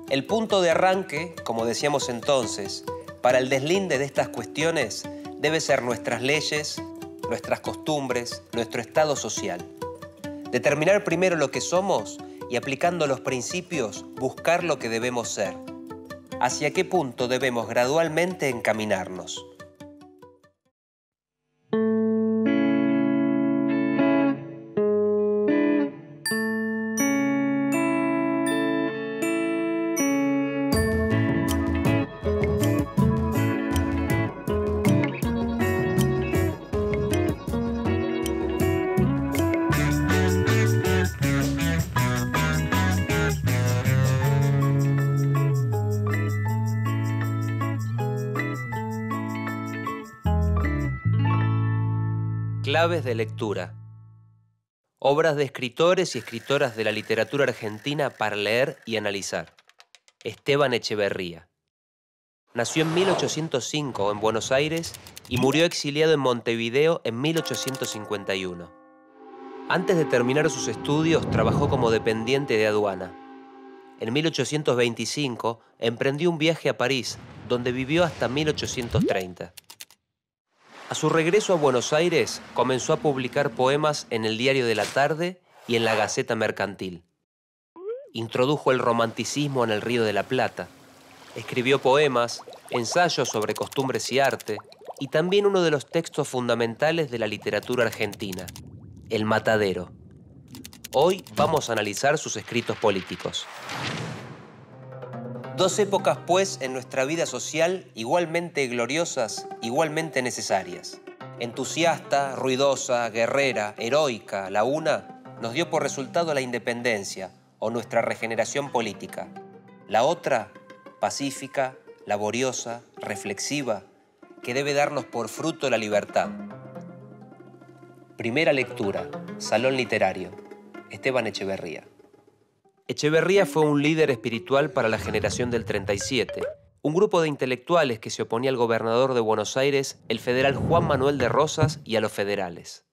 El punto de arranque, como decíamos entonces, para el deslinde de estas cuestiones debe ser nuestras leyes, nuestras costumbres, nuestro estado social. Determinar primero lo que somos y aplicando los principios buscar lo que debemos ser. ¿Hacia qué punto debemos gradualmente encaminarnos? Claves de lectura. Obras de escritores y escritoras de la literatura argentina para leer y analizar. Esteban Echeverría. Nació en 1805 en Buenos Aires y murió exiliado en Montevideo en 1851. Antes de terminar sus estudios, trabajó como dependiente de aduana. En 1825 emprendió un viaje a París, donde vivió hasta 1830. A su regreso a Buenos Aires, comenzó a publicar poemas en el Diario de la Tarde y en la Gaceta Mercantil. Introdujo el romanticismo en el Río de la Plata. Escribió poemas, ensayos sobre costumbres y arte, y también uno de los textos fundamentales de la literatura argentina, El Matadero. Hoy vamos a analizar sus escritos políticos. Dos épocas, pues, en nuestra vida social igualmente gloriosas, igualmente necesarias. Entusiasta, ruidosa, guerrera, heroica, la una nos dio por resultado la independencia o nuestra regeneración política. La otra, pacífica, laboriosa, reflexiva, que debe darnos por fruto la libertad. Primera lectura, Salón Literario, Esteban Echeverría. Echeverría fue un líder espiritual para la generación del 37, un grupo de intelectuales que se oponía al gobernador de Buenos Aires, el federal Juan Manuel de Rosas, y a los federales.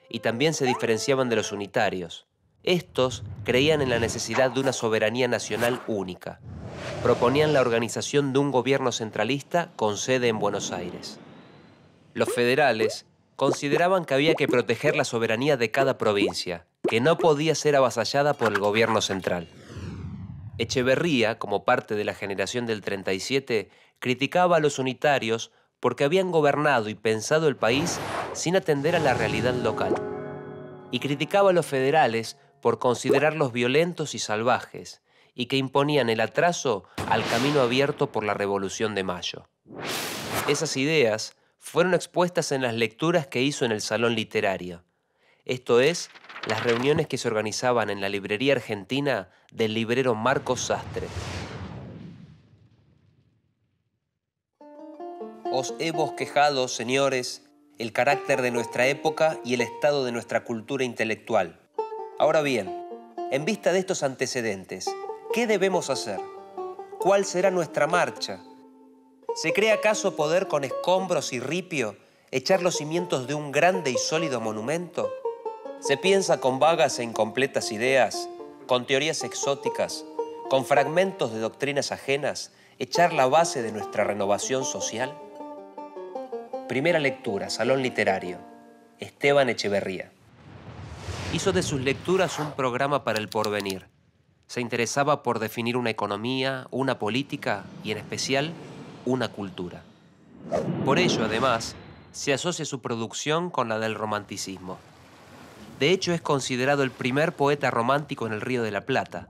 Y también se diferenciaban de los unitarios. Estos creían en la necesidad de una soberanía nacional única. Proponían la organización de un gobierno centralista con sede en Buenos Aires. Los federales consideraban que había que proteger la soberanía de cada provincia, que no podía ser avasallada por el gobierno central. Echeverría, como parte de la generación del 37, criticaba a los unitarios porque habían gobernado y pensado el país sin atender a la realidad local. Y criticaba a los federales por considerarlos violentos y salvajes, y que imponían el atraso al camino abierto por la Revolución de Mayo. Esas ideas fueron expuestas en las lecturas que hizo en el Salón Literario, esto es, las reuniones que se organizaban en la librería argentina del librero Marcos Sastre. Os he bosquejado, señores, el carácter de nuestra época y el estado de nuestra cultura intelectual. Ahora bien, en vista de estos antecedentes, ¿qué debemos hacer? ¿Cuál será nuestra marcha? ¿Se cree acaso poder con escombros y ripio echar los cimientos de un grande y sólido monumento? ¿Se piensa con vagas e incompletas ideas, con teorías exóticas, con fragmentos de doctrinas ajenas, echar la base de nuestra renovación social? Primera lectura, Salón Literario, Esteban Echeverría. Hizo de sus lecturas un programa para el porvenir. Se interesaba por definir una economía, una política y, en especial, una cultura. Por ello, además, se asocia su producción con la del romanticismo. De hecho, es considerado el primer poeta romántico en el Río de la Plata.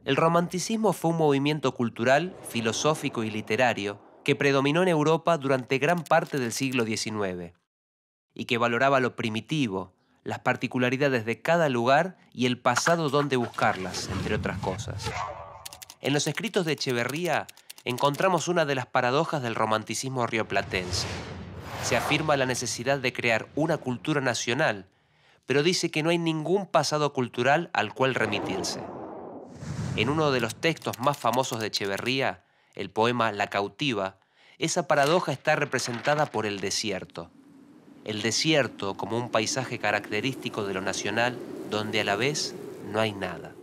El romanticismo fue un movimiento cultural, filosófico y literario que predominó en Europa durante gran parte del siglo XIX y que valoraba lo primitivo, las particularidades de cada lugar y el pasado donde buscarlas, entre otras cosas. En los escritos de Echeverría encontramos una de las paradojas del romanticismo rioplatense. Se afirma la necesidad de crear una cultura nacional, pero dice que no hay ningún pasado cultural al cual remitirse. En uno de los textos más famosos de Echeverría, el poema La cautiva, esa paradoja está representada por el desierto. El desierto como un paisaje característico de lo nacional, donde a la vez no hay nada.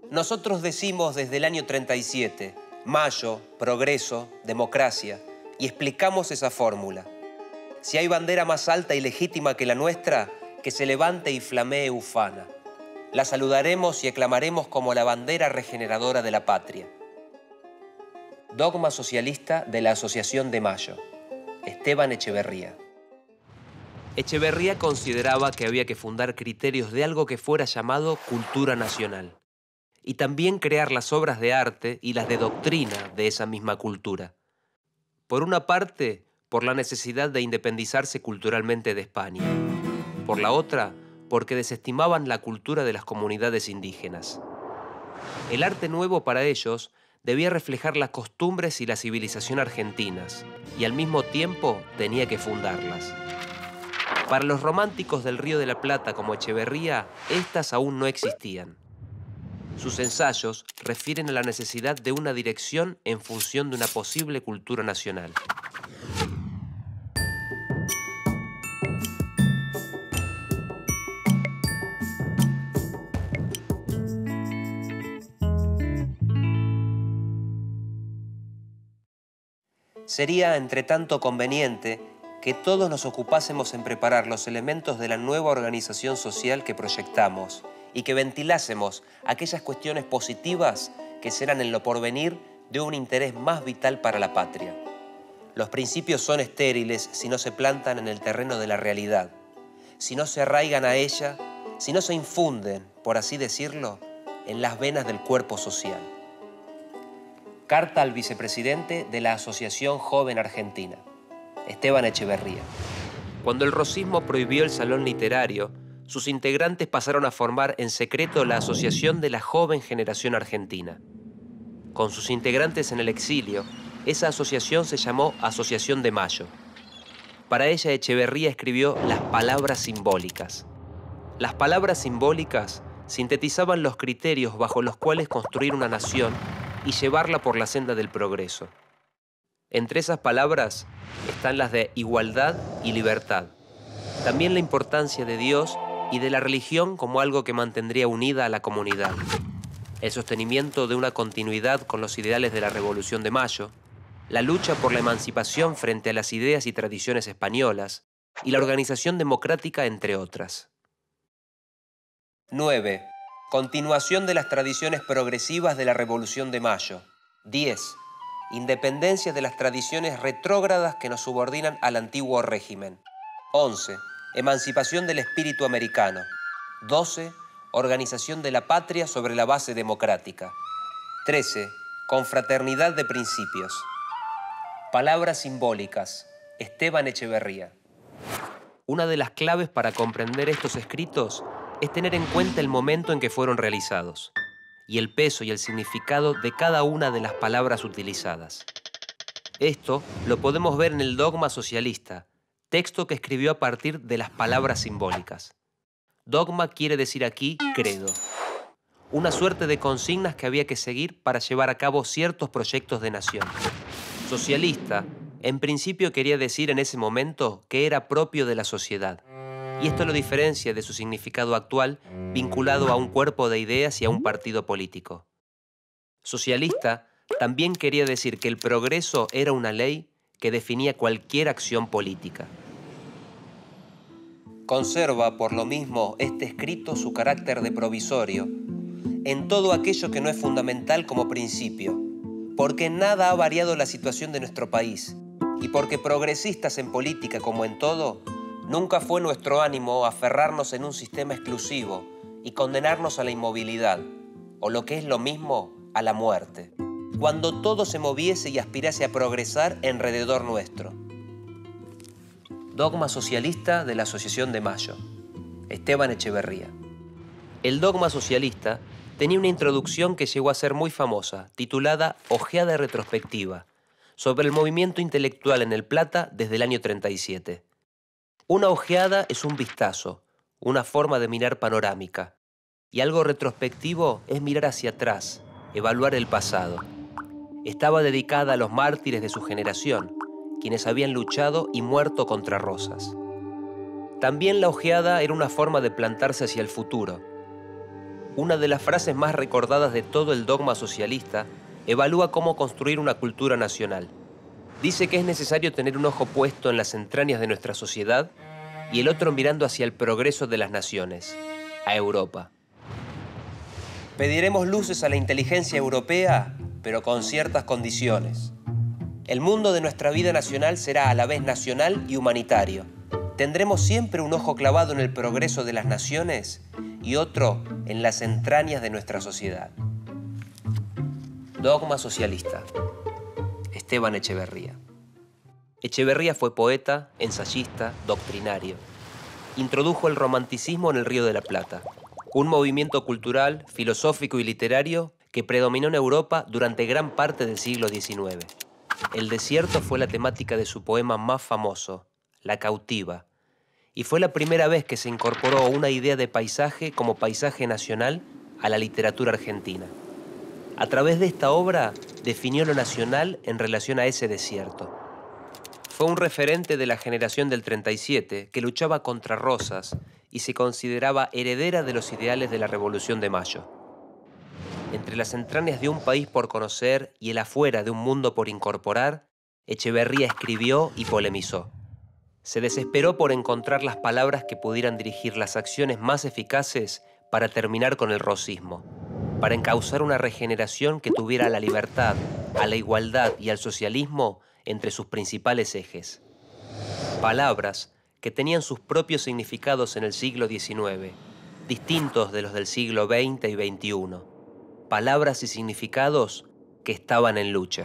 Nosotros decimos desde el año 37, Mayo, progreso, democracia, y explicamos esa fórmula. Si hay bandera más alta y legítima que la nuestra, que se levante y flamee ufana. La saludaremos y aclamaremos como la bandera regeneradora de la patria. Dogma socialista de la Asociación de Mayo. Esteban Echeverría. Echeverría consideraba que había que fundar criterios de algo que fuera llamado cultura nacional, y también crear las obras de arte y las de doctrina de esa misma cultura. Por una parte, por la necesidad de independizarse culturalmente de España. Por la otra, porque desestimaban la cultura de las comunidades indígenas. El arte nuevo para ellos debía reflejar las costumbres y la civilización argentinas, y al mismo tiempo tenía que fundarlas. Para los románticos del Río de la Plata como Echeverría, estas aún no existían. Sus ensayos refieren a la necesidad de una dirección en función de una posible cultura nacional. Sería, entre tanto, conveniente que todos nos ocupásemos en preparar los elementos de la nueva organización social que proyectamos y que ventilásemos aquellas cuestiones positivas que serán en lo porvenir de un interés más vital para la patria. Los principios son estériles si no se plantan en el terreno de la realidad, si no se arraigan a ella, si no se infunden, por así decirlo, en las venas del cuerpo social. Carta al vicepresidente de la Asociación Joven Argentina, Esteban Echeverría. Cuando el rosismo prohibió el salón literario, sus integrantes pasaron a formar en secreto la Asociación de la Joven Generación Argentina. Con sus integrantes en el exilio, esa asociación se llamó Asociación de Mayo. Para ella, Echeverría escribió las palabras simbólicas. Las palabras simbólicas sintetizaban los criterios bajo los cuales construir una nación y llevarla por la senda del progreso. Entre esas palabras están las de igualdad y libertad. También la importancia de Dios y de la religión como algo que mantendría unida a la comunidad. El sostenimiento de una continuidad con los ideales de la Revolución de Mayo, la lucha por la emancipación frente a las ideas y tradiciones españolas y la organización democrática, entre otras. 9. Continuación de las tradiciones progresivas de la Revolución de Mayo. 10. Independencia de las tradiciones retrógradas que nos subordinan al antiguo régimen. 11. Emancipación del espíritu americano. 12. Organización de la patria sobre la base democrática. 13. Confraternidad de principios. Palabras simbólicas. Esteban Echeverría. Una de las claves para comprender estos escritos es tener en cuenta el momento en que fueron realizados y el peso y el significado de cada una de las palabras utilizadas. Esto lo podemos ver en el Dogma Socialista, texto que escribió a partir de las palabras simbólicas. Dogma quiere decir aquí credo, una suerte de consignas que había que seguir para llevar a cabo ciertos proyectos de nación. Socialista, en principio quería decir en ese momento que era propio de la sociedad, y esto lo diferencia de su significado actual vinculado a un cuerpo de ideas y a un partido político. Socialista también quería decir que el progreso era una ley que definía cualquier acción política. Conserva, por lo mismo, este escrito su carácter de provisorio en todo aquello que no es fundamental como principio, porque en nada ha variado la situación de nuestro país y porque progresistas en política como en todo, nunca fue nuestro ánimo aferrarnos en un sistema exclusivo y condenarnos a la inmovilidad, o lo que es lo mismo, a la muerte, cuando todo se moviese y aspirase a progresar alrededor nuestro. Dogma socialista de la Asociación de Mayo. Esteban Echeverría. El dogma socialista tenía una introducción que llegó a ser muy famosa, titulada Ojeada retrospectiva, sobre el movimiento intelectual en el Plata desde el año 37. Una ojeada es un vistazo, una forma de mirar panorámica, y algo retrospectivo es mirar hacia atrás, evaluar el pasado. Estaba dedicada a los mártires de su generación, quienes habían luchado y muerto contra Rosas. También la ojeada era una forma de plantarse hacia el futuro. una de las frases más recordadas de todo el dogma socialista, evalúa cómo construir una cultura nacional. Dice que es necesario tener un ojo puesto en las entrañas de nuestra sociedad y el otro mirando hacia el progreso de las naciones, a Europa. Pediremos luces a la inteligencia europea, pero con ciertas condiciones. El mundo de nuestra vida nacional será a la vez nacional y humanitario. Tendremos siempre un ojo clavado en el progreso de las naciones y otro en las entrañas de nuestra sociedad. Dogma socialista. Esteban Echeverría. Echeverría fue poeta, ensayista, doctrinario. Introdujo el romanticismo en el Río de la Plata, un movimiento cultural, filosófico y literario que predominó en Europa durante gran parte del siglo XIX. El desierto fue la temática de su poema más famoso, La cautiva, y fue la primera vez que se incorporó una idea de paisaje como paisaje nacional a la literatura argentina. A través de esta obra definió lo nacional en relación a ese desierto. Fue un referente de la generación del 37 que luchaba contra Rosas y se consideraba heredera de los ideales de la Revolución de Mayo. Entre las entrañas de un país por conocer y el afuera de un mundo por incorporar, Echeverría escribió y polemizó. Se desesperó por encontrar las palabras que pudieran dirigir las acciones más eficaces para terminar con el rosismo, para encauzar una regeneración que tuviera a la libertad, a la igualdad y al socialismo entre sus principales ejes. Palabras que tenían sus propios significados en el siglo XIX, distintos de los del siglo XX y XXI. Palabras y significados que estaban en lucha.